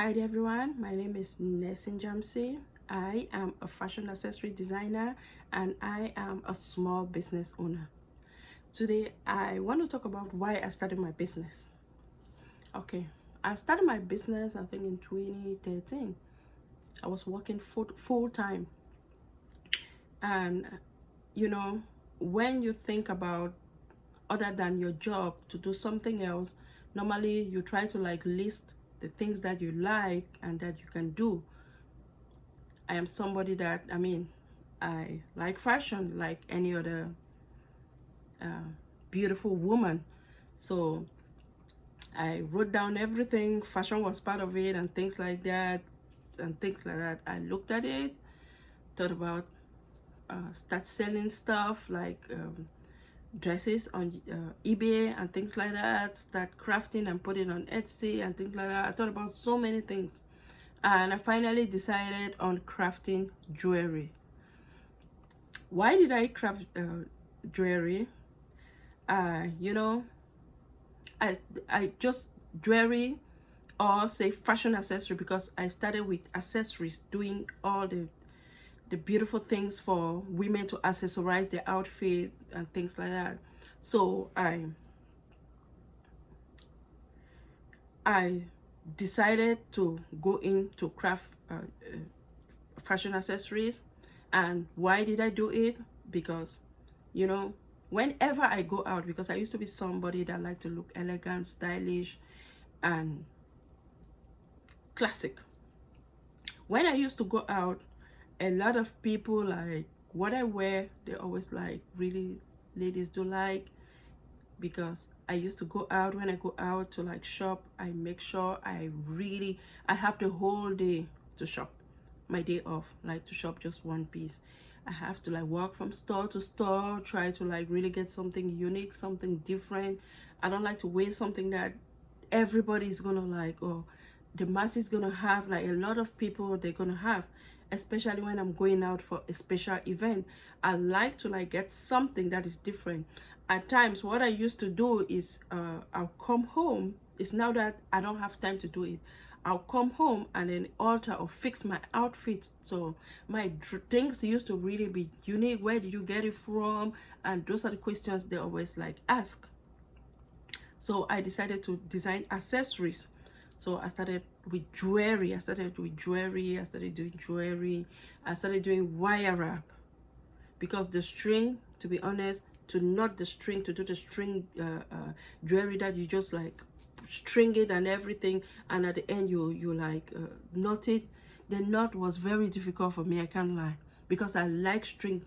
Hi there everyone, my name is Nessin Jamsi. I am a fashion accessory designer and I am a small business owner. Today I want to talk about why I started my business. Okay, I started my business I think in 2013. I was working full time, and you know, when you think about other than your job to do something else, normally you try to like list the things that you like and that you can do. I am somebody that, I like fashion like any other beautiful woman. So I wrote down everything. Fashion was part of it and things like that. I looked at it, thought about start selling stuff like dresses on eBay and things like that. Start crafting and put it on Etsy and things like that. I thought about so many things. And I finally decided on crafting jewelry. Why did I craft jewelry? You know, I just jewelry or say fashion accessory because I started with accessories, doing all the beautiful things for women to accessorize their outfit and things like that. So I decided to go into craft fashion accessories. And why did I do it? Because, you know, whenever I go out, because I used to be somebody that liked to look elegant, stylish, and classic. When I used to go out, a lot of people like what I wear. They always like, really, ladies do like, because I used to go out. When I go out to like shop, I make sure I have the whole day to shop. My day off, like to shop just one piece. I have to like walk from store to store, try to like really get something unique, something different. I don't like to wear something that everybody's gonna like, or the mass is gonna have, like a lot of people they're gonna have, especially when I'm going out for a special event. I like to like get something that is different. At times what I used to do is I'll come home. It's now that I don't have time to do it. I'll come home and then alter or fix my outfit. So my things used to really be unique. Where did you get it from? And those are the questions they always like ask. So I decided to design accessories. So I started with jewelry. I started doing jewelry. I started doing wire wrap, because the string, to be honest, to knot the string, to do the string jewelry that you just like string it and everything, and at the end you like knot it. The knot was very difficult for me, I can't lie, because I like string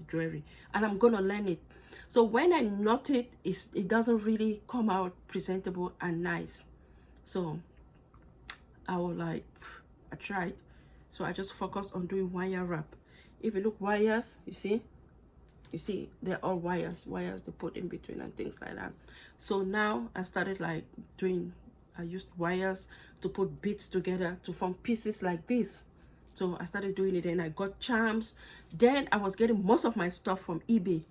jewelry and I'm gonna learn it. So when I knot it, it doesn't really come out presentable and nice. So I was like, I tried. So I just focused on doing wire wrap. If you look, wires, you see they're all wires to put in between and things like that. So now I started like I used wires to put beads together to form pieces like this. So I started doing it, and I got charms. Then I was getting most of my stuff from eBay.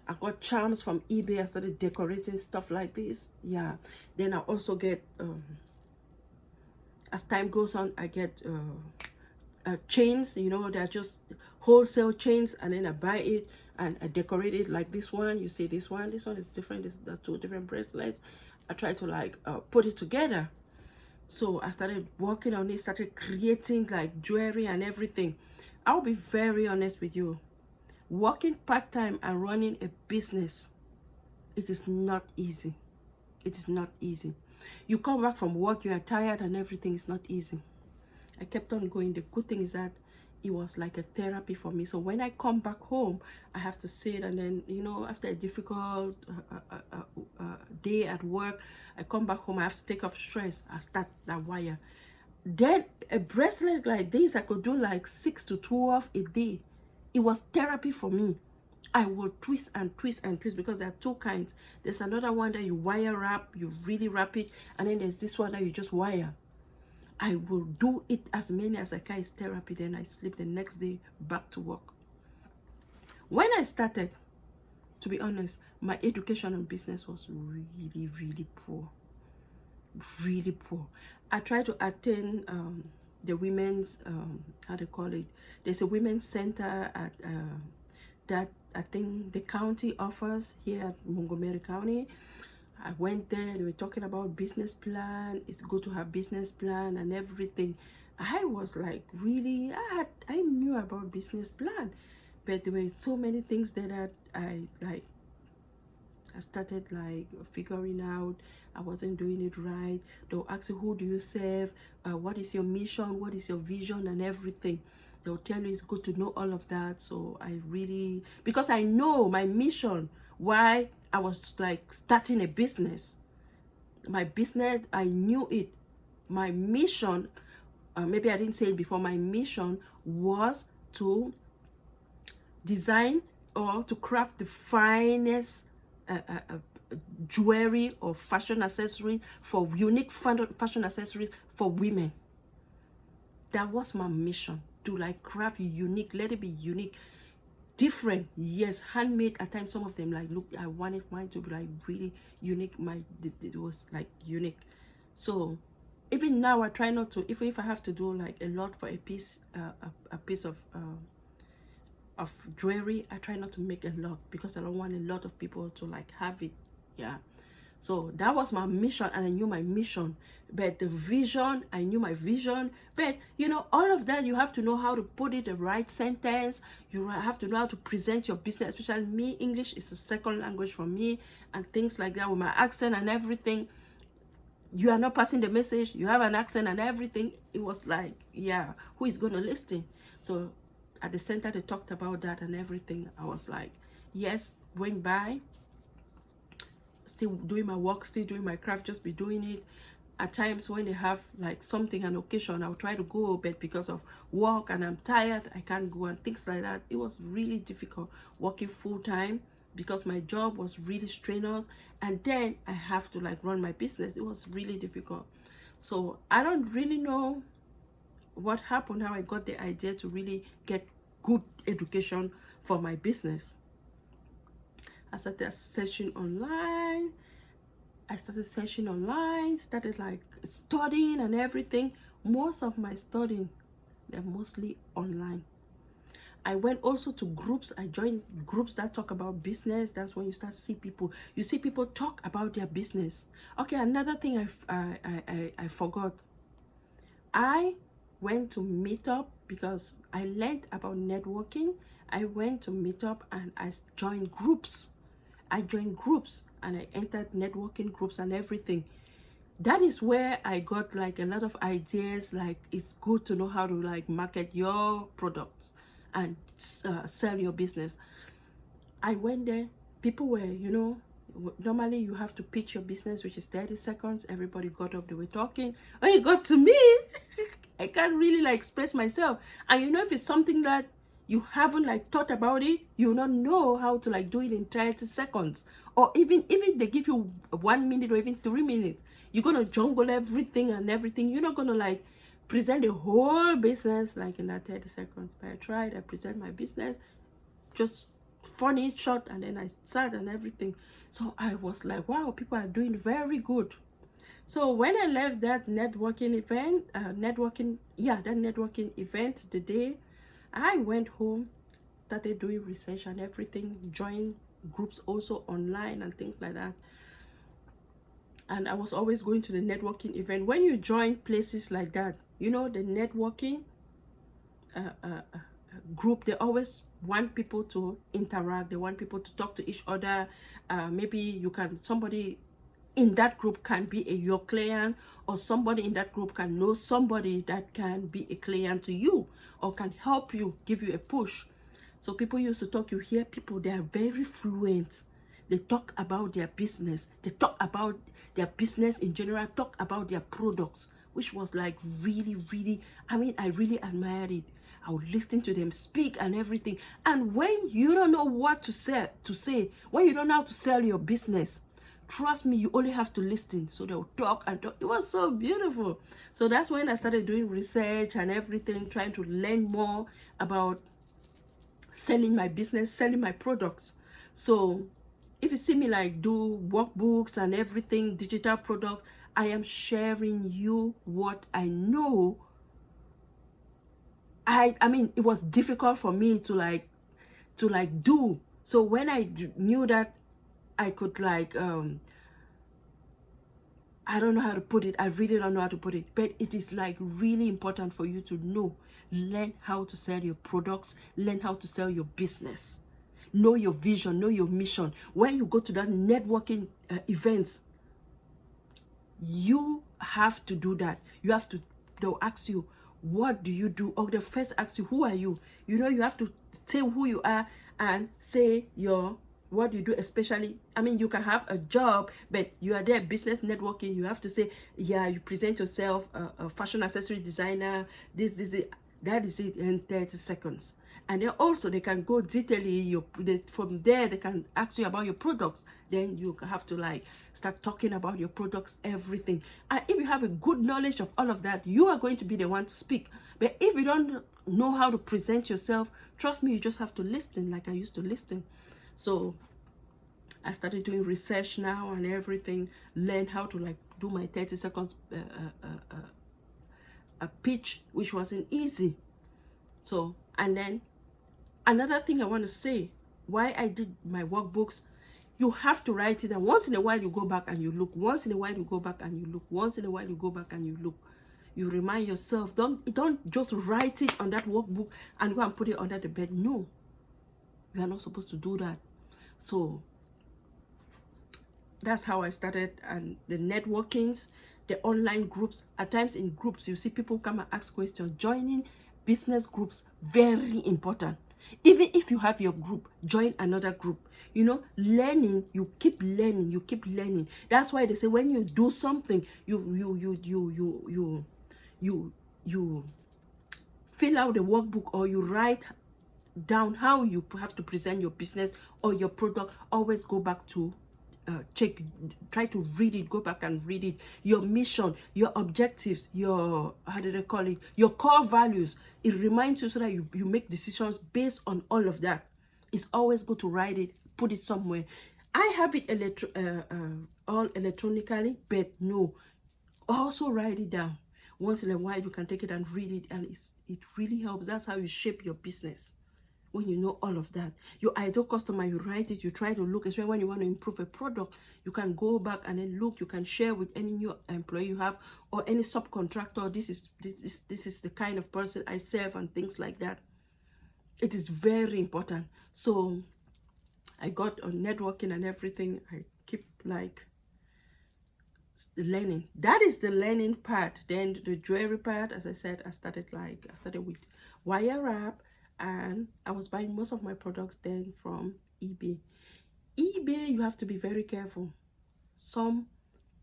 I got charms from eBay. I started decorating stuff like this. Yeah. Then I also get as time goes on, I get chains, they're just wholesale chains, and then I buy it and I decorate it like this one. You see this one is different. This are two different bracelets. I try to like put it together. So I started working on it, started creating like jewelry and everything. I'll be very honest with you, working part-time and running a business, it is not easy. It is not easy. You come back from work, you are tired and everything is not easy. I kept on going. The good thing is that it was like a therapy for me. So when I come back home, I have to sit, and then, after a difficult day at work, I come back home, I have to take off stress. I start that wire. Then a bracelet like this, I could do like 6 to 12 a day. It was therapy for me. I will twist and twist and twist, because there are two kinds. There's another one that you wire wrap, you really wrap it, and then there's this one that you just wire. I will do it as many as I can. It's therapy. Then I sleep the next day, back to work. When I started, to be honest, my education on business was really, really poor. really poor. I tried to attend the women's, how do you call it? There's a women's center at that I think the county offers here at Montgomery County. I went there, they were talking about business plan. It's good to have business plan and everything. I was like, really, I knew about business plan, but there were so many things there that I started like figuring out I wasn't doing it right. They'll ask you, who do you serve? What is your mission? What is your vision and everything? They'll tell you it's good to know all of that. So I really, because I know my mission, why I was like starting a business. My business, I knew it. My mission, maybe I didn't say it before, my mission was to design or to craft the finest jewelry or fashion accessories, for unique fashion accessories for women. That was my mission, to like craft unique, let it be unique, different. Yes, handmade at times. Some of them like, look, I wanted mine to be like really unique. It was like unique. So even now I try not to, if I have to do like a lot for a piece of jewelry, I try not to make a lot, because I don't want a lot of people to like have it. Yeah, so that was my mission, and I knew my mission. But the vision, I knew my vision. But you know, all of that, you have to know how to put it the right sentence. You have to know how to present your business. Especially me, English is a second language for me, and things like that, with my accent and everything. You are not passing the message, you have an accent and everything. It was like, yeah, who is going to listen? So at the center, they talked about that and everything. I was like, yes, went by, still doing my work, still doing my craft, just be doing it. At times when they have like something, an occasion, I'll try to go, but because of work and I'm tired, I can't go, and things like that. It was really difficult working full-time, because my job was really strenuous, and then I have to like run my business. It was really difficult. So I don't really know what happened, how I got the idea to really get good education for my business. I started searching online. Started like studying and everything. Most of my studying, they're mostly online. I went also to groups. I joined groups that talk about business. That's when you start see people. You see people talk about their business. Okay, another thing I forgot. I went to Meetup because I learned about networking. I went to Meetup and I joined groups. And I entered networking groups and everything. That is where I got like a lot of ideas. Like, it's good to know how to like market your products and sell your business. I went there. People were, you know, normally you have to pitch your business, which is 30 seconds. Everybody got up, they were talking. When it got to me, I can't really like express myself. And you know, if it's something that you haven't like thought about it, you will not know how to like do it in 30 seconds. Or even they give you 1 minute or even 3 minutes, you're gonna jungle everything and everything. You're not gonna like present the whole business like in that 30 seconds. But I present my business, just funny, short, and then I started and everything. So I was like, wow, people are doing very good. So when I left that networking event, that networking event, the day I went home, started doing research and everything, joined groups also online and things like that. And I was always going to the networking event. When you join places like that, you know, the networking group, they always want people to interact. They want people to talk to each other. Maybe somebody in that group can be your client, or somebody in that group can know somebody that can be a client to you, or can help you, give you a push. So people used to talk. You hear people, they are very fluent. They talk about their business. They talk about their business in general, talk about their products, which was like really, really, I mean, I really admired it. I would listen to them speak and everything. And when you don't know what to say, when you don't know how to sell your business, trust me, you only have to listen. So they'll talk and talk. It was so beautiful. So that's when I started doing research and everything, trying to learn more about selling my business, selling my products. So if you see me like do workbooks and everything, digital products, I am sharing you what I know. I mean, it was difficult for me to like do. So when I knew that I could like I don't know how to put it. I really don't know how to put it. But it is like really important for you to know. Learn how to sell your products. Learn how to sell your business. Know your vision. Know your mission. When you go to that networking events, you have to do that. You have to, they'll ask you, what do you do? Or they'll first ask you, who are you? You know, you have to say who you are and say your, what you do, especially, I mean, you can have a job, but you are there business networking. You have to say, yeah, you present yourself, a fashion accessory designer, this, that is it in 30 seconds. And then also they can go detailing from there they can ask you about your products. Then you have to like start talking about your products, everything. And if you have a good knowledge of all of that, you are going to be the one to speak. But if you don't know how to present yourself, trust me, you just have to listen like I used to listen. So I started doing research now and everything, learn how to like do my 30 seconds a pitch, which wasn't easy. So, and then another thing I want to say, why I did my workbooks, you have to write it, and once in a while you go back and you look. Once in a while you go back and you look. Once in a while you go back and you look. You remind yourself. Don't just write it on that workbook and go and put it under the bed. No, you are not supposed to do that. So that's how I started. And the networkings, the online groups, at times in groups you see people come and ask questions. Joining business groups, very important. Even if you have your group, join another group. You know, learning, you keep learning, you keep learning. That's why they say when you do something, you fill out the workbook, or you write down how you have to present your business or your product. Always go back to check, try to read it, go back and read it. Your mission, your objectives, your, how do they call it, your core values. It reminds you so that you make decisions based on all of that. It's always good to write it, put it somewhere. I have it all electronically, but no, also write it down. Once in a while you can take it and read it, and it really helps. That's how you shape your business. When you know all of that, your ideal customer, you write it, you try to look, especially when you want to improve a product, you can go back and then look. You can share with any new employee you have, or any subcontractor. This is the kind of person I serve, and things like that. It is very important. So I got on networking and everything. I keep like learning. That is the learning part. Then the jewelry part, as I said, I started with wire wrap, and I was buying most of my products then from eBay. eBay, you have to be very careful. Some,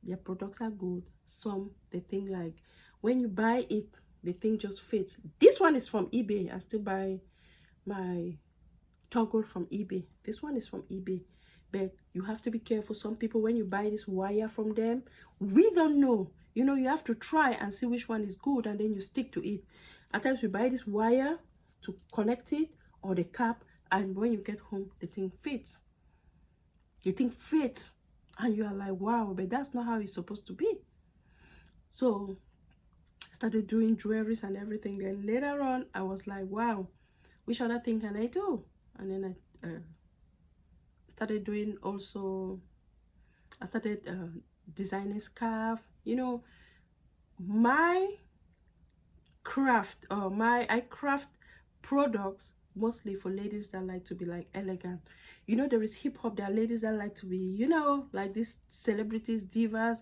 their products are good. Some, they think like, when you buy it, the thing just fits. This one is from eBay. I still buy my toggle from eBay. This one is from eBay. But you have to be careful. Some people, when you buy this wire from them, we don't know. You know, you have to try and see which one is good, and then you stick to it. At times we buy this wire to connect it, or the cap, and when you get home, the thing fits. The thing fits, and you are like, wow, but that's not how it's supposed to be. So I started doing jewelries and everything. Then later on, I was like, wow, which other thing can I do? And then I started doing also, I started designing scarf. You know, my craft, or I craft products mostly for ladies that like to be like elegant. You know, there is hip-hop. There are ladies that like to be, you know, like these celebrities, divas.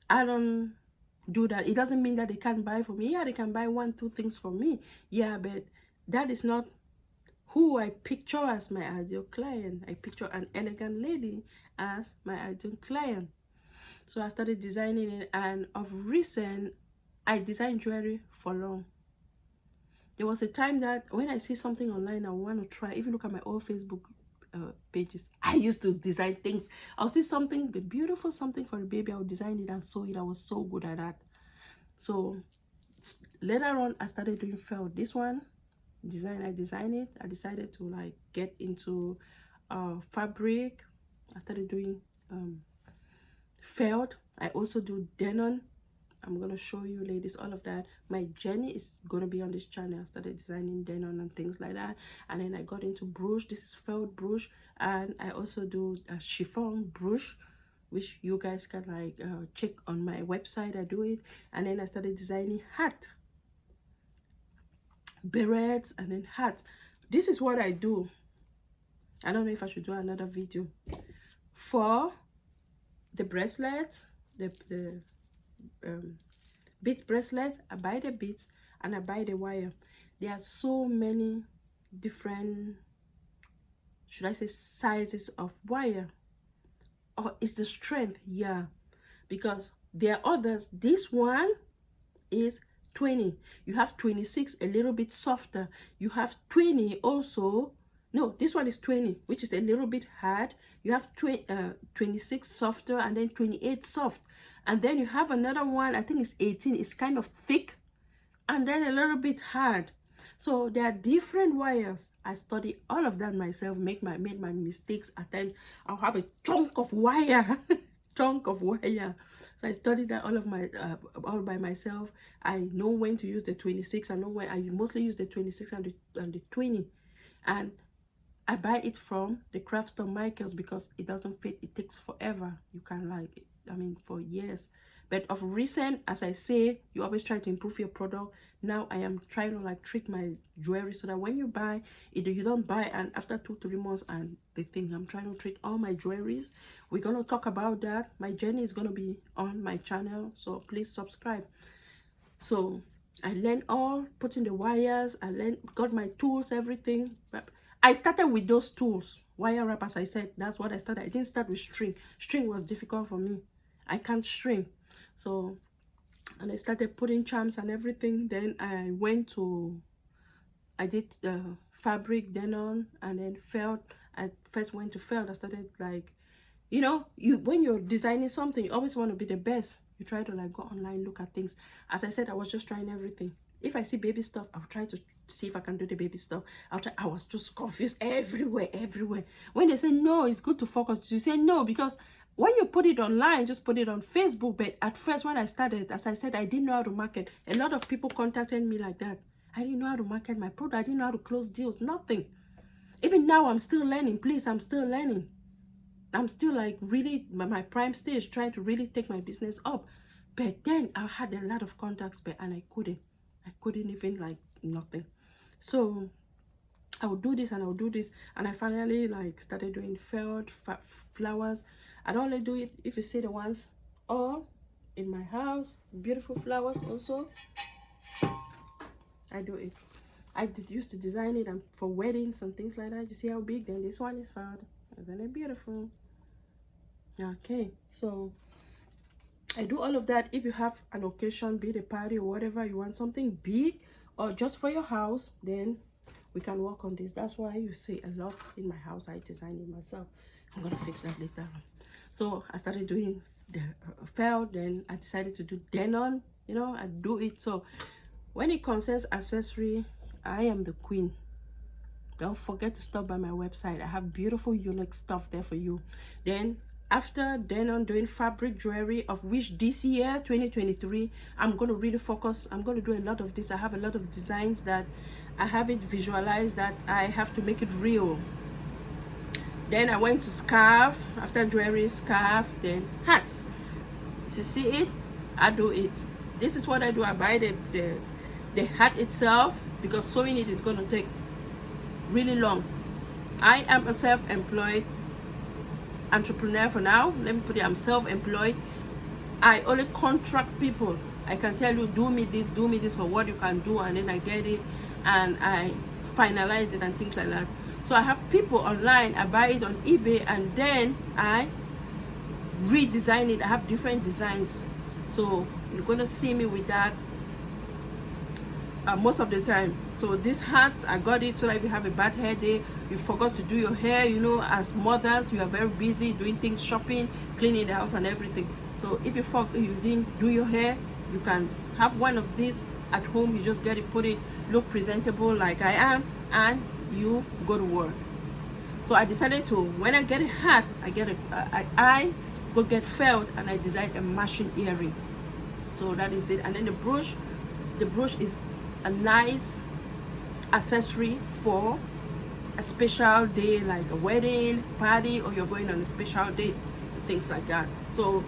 I don't do that. It doesn't mean that they can't buy from me. Yeah, they can buy 1-2 things from me. Yeah, but that is not who I picture as my ideal client. I picture an elegant lady as my ideal client. So I started designing it, and of recent, I designed jewelry for long. There was a time that when I see something online I want to try, even look at my old Facebook pages, I used to design things. I'll see something beautiful, something for a baby, I'll design it and sew it. I was so good at that. So later on, I started doing felt. This one, I designed it. I decided to like get into fabric. I started doing felt. I also do denim. I'm gonna show you ladies all of that. My journey is gonna be on this channel. I started designing denim and things like that, and then I got into brooch. This is felt brooch, and I also do a chiffon brooch, which you guys can like check on my website. I do it, and then I started designing hat, berets, and then hats. This is what I do. I don't know if I should do another video for the bracelets, the bead bracelets. I buy the beads and I buy the wire. There are so many different, should I say, sizes of wire, or it's the strength, yeah, because there are others. This one is 20. You have 26, a little bit softer. You have 20 also. No, this one is 20, which is a little bit hard. You have 26 softer, and then 28 soft. And then you have another one, I think it's 18. It's kind of thick, and then a little bit hard. So there are different wires. I study all of that myself, made my mistakes. At times I'll have a chunk of wire, chunk of wire. So I studied that all by myself. I know when to use the 26. I know when I mostly use the 26 and the 20. And I buy it from the craft store Michael's because it doesn't fit. It takes forever. You can like, I mean, for years. But of recent, as I say, you always try to improve your product. Now I am trying to like treat my jewelry so that when you buy it, you don't buy and after 2-3 months and the thing. I'm trying to treat all my jewelries. We're gonna talk about that. My journey is gonna be on my channel, so please subscribe. So I learned all, putting the wires. I learned, got my tools, everything. But I started with those tools, wire wrap. As I said, that's what I started. I didn't start with string. String was difficult for me. I can't string. So, and I started putting charms and everything. Then I did fabric, denim, and then felt. I first went to felt. I started like, you know, when you're designing something, you always want to be the best. You try to like go online, look at things. As I said, I was just trying everything. If I see baby stuff, I'll try to see if I can do the baby stuff. I was just confused everywhere. When they say no, it's good to focus. You say no because when you put it online, just put it on Facebook. But at first, when I started, as I said, I didn't know how to market. A lot of people contacted me like that. I didn't know how to market my product. I didn't know how to close deals. Nothing. Even now, I'm still learning. Please, I'm still learning. I'm still like really my prime stage, trying to really take my business up. But then I had a lot of contacts, and I couldn't even like nothing. So I would do this and I would do this, and I finally like started doing felt flowers. I don't only do it, if you see the ones all in my house, beautiful flowers also. I do it. I used to design it and for weddings and things like that. You see how big? Then this one is felt. Isn't it beautiful? Okay, so I do all of that. If you have an occasion, be it a party or whatever, you want something big or just for your house, then we can work on this. That's why you see a lot in my house. I design it myself. I'm gonna fix that later on. So I started doing the felt, then I decided to do denim. You know, I do it. So when it concerns accessory, I am the queen. Don't forget to stop by my website. I have beautiful unique stuff there for you. Then after denim, doing fabric jewelry, of which this year 2023 I'm going to really focus. I'm going to do a lot of this. I have a lot of designs that I have it visualized that I have to make it real. Then I went to scarf. After jewelry, scarf, then hats. You see it, I do it. This is what I do. I buy the hat itself because sewing it is going to take really long. I am a self-employed entrepreneur for now. Let me put it, I'm self-employed. I only contract people. I can tell you, do me this for what you can do, and then I get it and I finalize it and things like that. So I have people online, I buy it on eBay, and then I redesign it. I have different designs, so you're gonna see me with that most of the time. So these hats, I got it so that if you have a bad hair day, you forgot to do your hair, you know, as mothers, you are very busy doing things, shopping, cleaning the house and everything. So if you didn't do your hair, you can have one of these at home. You just get it, put it, look presentable like I am, and you go to work. So I decided to, when I get a hat, I go get felt, and I designed a machine earring. So that is it. And then the brooch is a nice accessory for a special day, like a wedding party, or you're going on a special date, things like that. So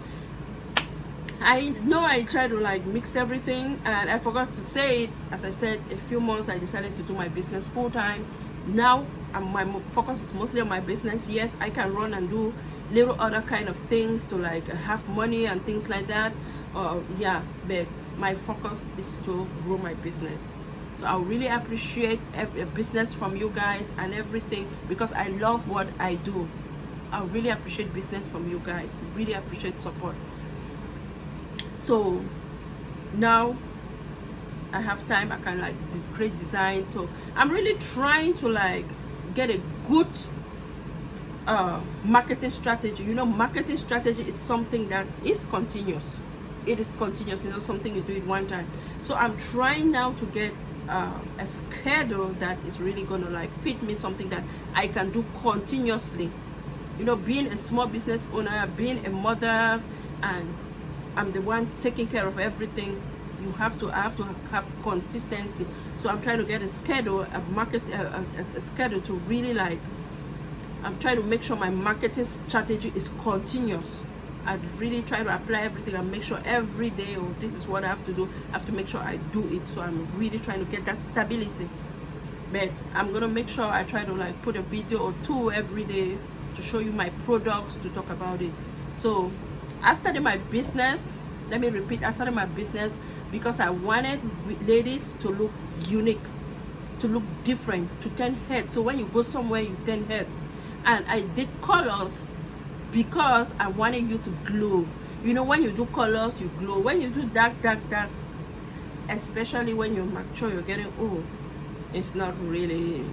I know I try to like mix everything, and I forgot to say it. As I said, a few months I decided to do my business full time. Now my focus is mostly on my business. Yes, I can run and do little other kind of things to like have money and things like that, yeah, but my focus is to grow my business. So I really appreciate every business from you guys and everything, because I love what I do. I really appreciate business from you guys, really appreciate support. So now I have time, I can like create design. So I'm really trying to like get a good marketing strategy. You know, marketing strategy is something that is continuous. It is continuous. It's not something you do it one time. So I'm trying now to get a schedule that is really gonna like fit me, something that I can do continuously. You know, being a small business owner, being a mother, and I'm the one taking care of everything, I have to have consistency. So I'm trying to get a schedule, a schedule to really like, I'm trying to make sure my marketing strategy is continuous. I really try to apply everything and make sure every day, oh, this is what I have to do. I have to make sure I do it. So I'm really trying to get that stability. But I'm gonna make sure I try to like put a video or two every day to show you my products, to talk about it. So I started my business, let me repeat, I started my business because I wanted ladies to look unique, to look different, to turn heads. So when you go somewhere, you turn heads. And I did colors because I wanted you to glow. You know, when you do colors, you glow. When you do dark, especially when you're mature, you're getting old, it's not really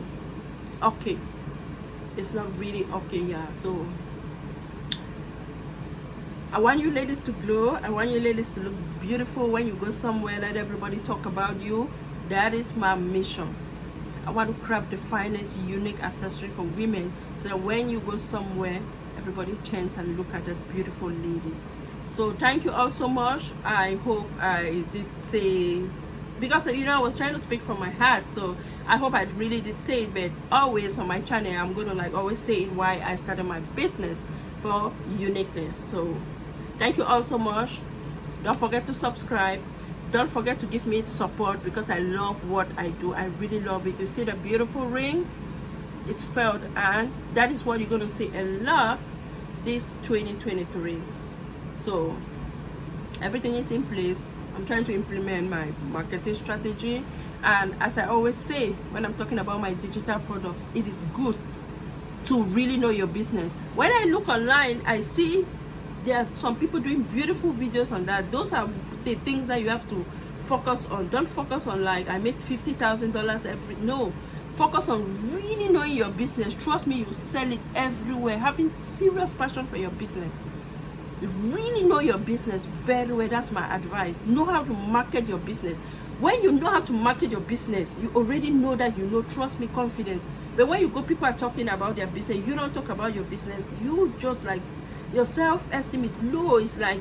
okay. It's not really okay, yeah. So I want you ladies to glow. I want you ladies to look beautiful. When you go somewhere, let everybody talk about you. That is my mission. I want to craft the finest, unique accessory for women, so that when you go somewhere, everybody turns and look at that beautiful lady. So thank you all so much. I hope I did say, because you know I was trying to speak from my heart, so I hope I really did say it. But always on my channel, I'm going to like always say it, why I started my business, for uniqueness. So thank you all so much. Don't forget to subscribe. Don't forget to give me support, because I love what I do. I really love it. You see the beautiful ring? It's felt, and that is what you're going to see a lot this 2023. So everything is in place. I'm trying to implement my marketing strategy, and as I always say when I'm talking about my digital products, it is good to really know your business. When I look online, I see there are some people doing beautiful videos on that. Those are the things that you have to focus on. Don't focus on like I make $50,000 every, no. Focus on really knowing your business. Trust me, you sell it everywhere. Having serious passion for your business. Really know your business very well. That's my advice. Know how to market your business. When you know how to market your business, you already know that you know. Trust me, confidence. But when you go, people are talking about their business, you don't talk about your business. You just like, your self-esteem is low. It's like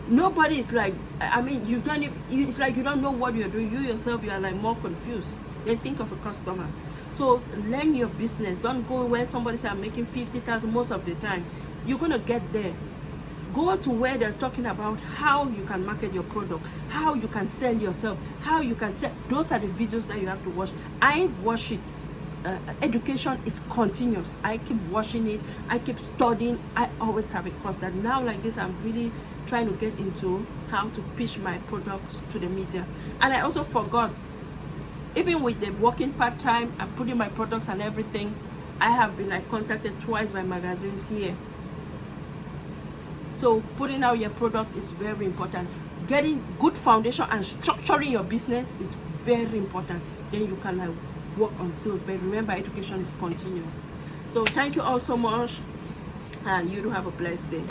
nobody is like, I mean, you don't even, it's like you don't know what you're doing. You yourself, you are like more confused. Then think of a customer. So learn your business. Don't go where somebody say I'm making 50,000 most of the time. You're gonna get there. Go to where they're talking about how you can market your product, how you can sell yourself, how you can sell. Those are the videos that you have to watch. I watch it. Education is continuous. I keep watching it. I keep studying. I always have a course that now like this I'm really trying to get into how to pitch my products to the media. And I also forgot, even with the working part-time and putting my products and everything, I have been like contacted twice by magazines here. So putting out your product is very important. Getting good foundation and structuring your business is very important. Then you can like work on sales. But remember, education is continuous. So thank you all so much, and you do have a blessed day.